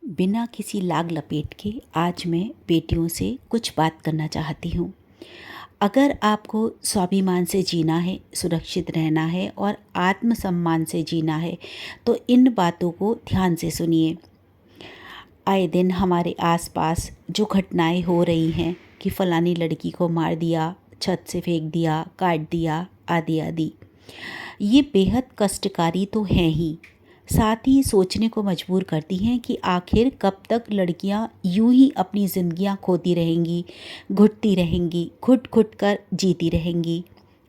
बिना किसी लाग लपेट के आज मैं बेटियों से कुछ बात करना चाहती हूँ। अगर आपको स्वाभिमान से जीना है, सुरक्षित रहना है और आत्मसम्मान से जीना है तो इन बातों को ध्यान से सुनिए। आए दिन हमारे आसपास जो घटनाएं हो रही हैं कि फ़लानी लड़की को मार दिया, छत से फेंक दिया, काट दिया, आदि आदि, ये बेहद कष्टकारी तो हैं ही, साथ ही सोचने को मजबूर करती हैं कि आखिर कब तक लड़कियां यूं ही अपनी ज़िंदगियां खोती रहेंगी, घुटती रहेंगी, घुट घुट कर जीती रहेंगी,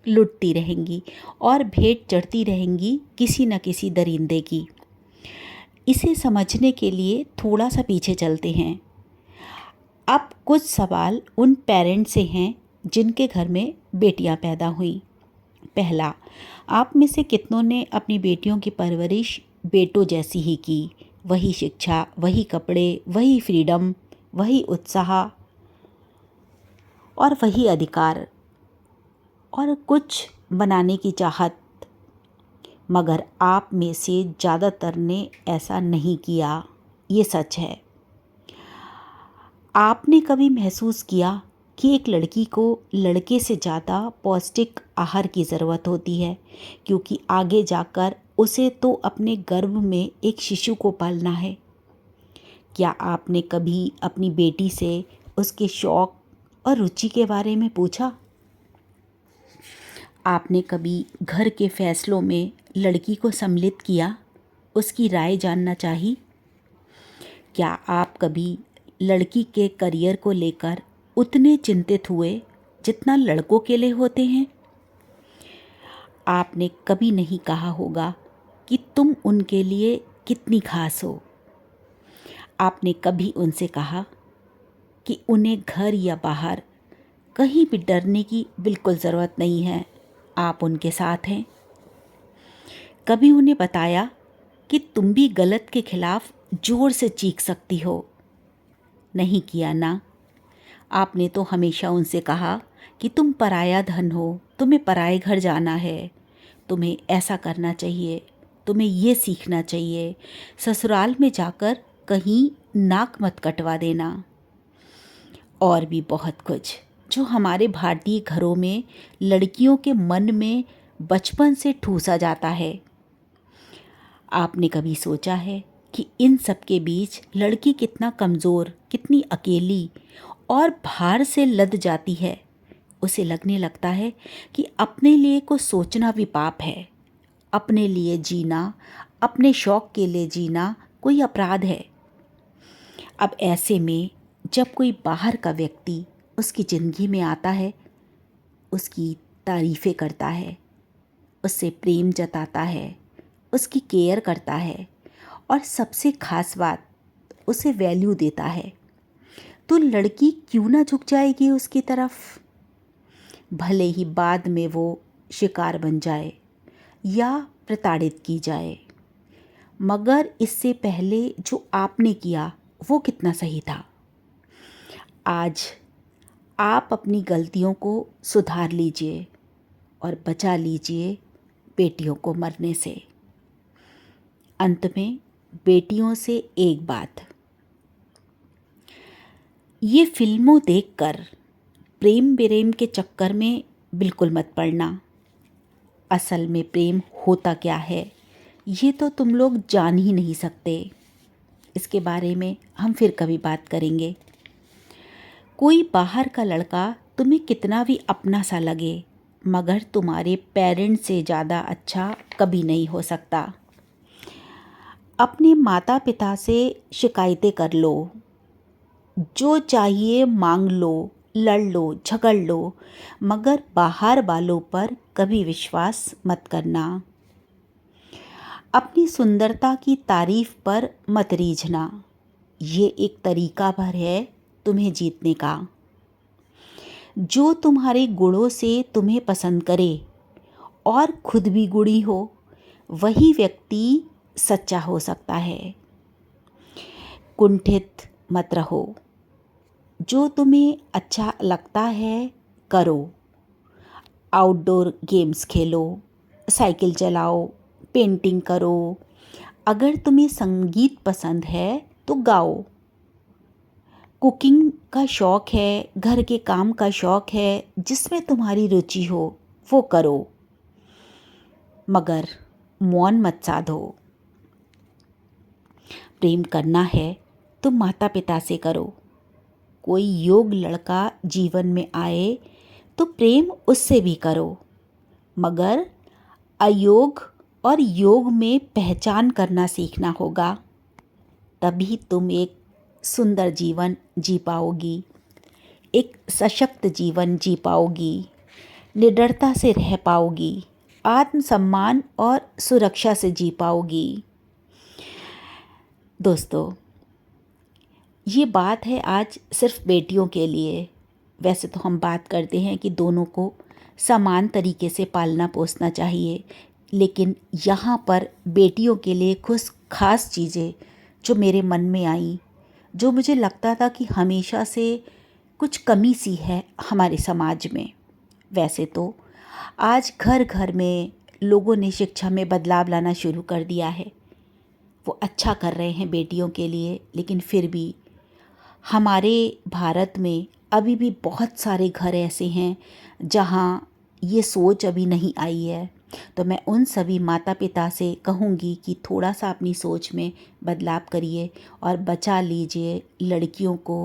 लुटती रहेंगी और भेंट चढ़ती रहेंगी किसी न किसी दरिंदे की। इसे समझने के लिए थोड़ा सा पीछे चलते हैं। अब कुछ सवाल उन पेरेंट्स से हैं जिनके घर में बेटियां पैदा हुई। पहला, आप में से कितनों ने अपनी बेटियों की परवरिश बेटों जैसी ही की? वही शिक्षा, वही कपड़े, वही फ्रीडम, वही उत्साह और वही अधिकार और कुछ बनाने की चाहत। मगर आप में से ज़्यादातर ने ऐसा नहीं किया, ये सच है। आपने कभी महसूस किया कि एक लड़की को लड़के से ज़्यादा पौष्टिक आहार की ज़रूरत होती है, क्योंकि आगे जाकर उसे तो अपने गर्भ में एक शिशु को पालना है। क्या आपने कभी अपनी बेटी से उसके शौक़ और रुचि के बारे में पूछा? आपने कभी घर के फैसलों में लड़की को सम्मिलित किया, उसकी राय जानना चाही? क्या आप कभी लड़की के करियर को लेकर उतने चिंतित हुए जितना लड़कों के लिए होते हैं? आपने कभी नहीं कहा होगा कि तुम उनके लिए कितनी खास हो। आपने कभी उनसे कहा कि उन्हें घर या बाहर कहीं भी डरने की बिल्कुल ज़रूरत नहीं है, आप उनके साथ हैं। कभी उन्हें बताया कि तुम भी गलत के खिलाफ ज़ोर से चीख सकती हो? नहीं किया ना। आपने तो हमेशा उनसे कहा कि तुम पराया धन हो, तुम्हें पराए घर जाना है, तुम्हें ऐसा करना चाहिए, तुम्हें ये सीखना चाहिए, ससुराल में जाकर कहीं नाक मत कटवा देना। और भी बहुत कुछ जो हमारे भारतीय घरों में लड़कियों के मन में बचपन से ठूसा जाता है। आपने कभी सोचा है कि इन सब के बीच लड़की कितना कमज़ोर, कितनी अकेली और भार से लद जाती है? उसे लगने लगता है कि अपने लिए कुछ सोचना भी पाप है, अपने लिए जीना, अपने शौक़ के लिए जीना कोई अपराध है। अब ऐसे में जब कोई बाहर का व्यक्ति उसकी ज़िंदगी में आता है, उसकी तारीफ़ें करता है, उससे प्रेम जताता है, उसकी केयर करता है और सबसे ख़ास बात उसे वैल्यू देता है, तो लड़की क्यों ना झुक जाएगी उसकी तरफ? भले ही बाद में वो शिकार बन जाए या प्रताड़ित की जाए, मगर इससे पहले जो आपने किया वो कितना सही था। आज आप अपनी गलतियों को सुधार लीजिए और बचा लीजिए बेटियों को मरने से। अंत में बेटियों से एक बात, ये फिल्मों देखकर प्रेम बेरेम के चक्कर में बिल्कुल मत पड़ना। असल में प्रेम होता क्या है ये तो तुम लोग जान ही नहीं सकते। इसके बारे में हम फिर कभी बात करेंगे। कोई बाहर का लड़का तुम्हें कितना भी अपना सा लगे, मगर तुम्हारे पेरेंट्स से ज़्यादा अच्छा कभी नहीं हो सकता। अपने माता पिता से शिकायतें कर लो, जो चाहिए मांग लो, लड़ लो, झगड़ लो, मगर बाहर वालों पर कभी विश्वास मत करना। अपनी सुंदरता की तारीफ पर मत रीझना, ये एक तरीका भर है तुम्हें जीतने का। जो तुम्हारे गुणों से तुम्हें पसंद करे और खुद भी गुणी हो, वही व्यक्ति सच्चा हो सकता है। कुंठित मत रहो, जो तुम्हें अच्छा लगता है करो। आउटडोर गेम्स खेलो, साइकिल चलाओ, पेंटिंग करो। अगर तुम्हें संगीत पसंद है तो गाओ। कुकिंग का शौक़ है, घर के काम का शौक़ है, जिसमें तुम्हारी रुचि हो वो करो, मगर मौन मत साधो। प्रेम करना है तो माता पिता से करो। कोई योग्य लड़का जीवन में आए तो प्रेम उससे भी करो, मगर अयोग और योग में पहचान करना सीखना होगा। तभी तुम एक सुंदर जीवन जी पाओगी, एक सशक्त जीवन जी पाओगी, निडरता से रह पाओगी, आत्मसम्मान और सुरक्षा से जी पाओगी। दोस्तों, ये बात है आज सिर्फ बेटियों के लिए। वैसे तो हम बात करते हैं कि दोनों को समान तरीके से पालना पोसना चाहिए, लेकिन यहाँ पर बेटियों के लिए कुछ खास चीज़ें जो मेरे मन में आई, जो मुझे लगता था कि हमेशा से कुछ कमी सी है हमारे समाज में। वैसे तो आज घर घर में लोगों ने शिक्षा में बदलाव लाना शुरू कर दिया है, वो अच्छा कर रहे हैं बेटियों के लिए, लेकिन फिर भी हमारे भारत में अभी भी बहुत सारे घर ऐसे हैं जहाँ ये सोच अभी नहीं आई है। तो मैं उन सभी माता पिता से कहूँगी कि थोड़ा सा अपनी सोच में बदलाव करिए और बचा लीजिए लड़कियों को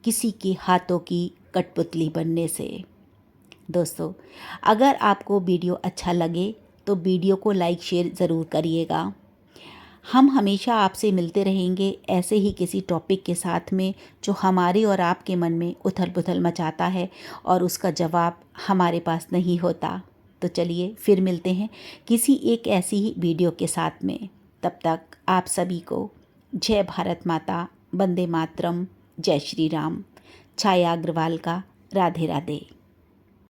किसी के हाथों की कठपुतली बनने से। दोस्तों, अगर आपको वीडियो अच्छा लगे तो वीडियो को लाइक शेयर ज़रूर करिएगा। हम हमेशा आपसे मिलते रहेंगे ऐसे ही किसी टॉपिक के साथ में जो हमारे और आपके मन में उथल पुथल मचाता है और उसका जवाब हमारे पास नहीं होता। तो चलिए फिर मिलते हैं किसी एक ऐसी ही वीडियो के साथ में। तब तक आप सभी को जय भारत माता, वंदे मातरम, जय श्री राम। छाया अग्रवाल का राधे राधे।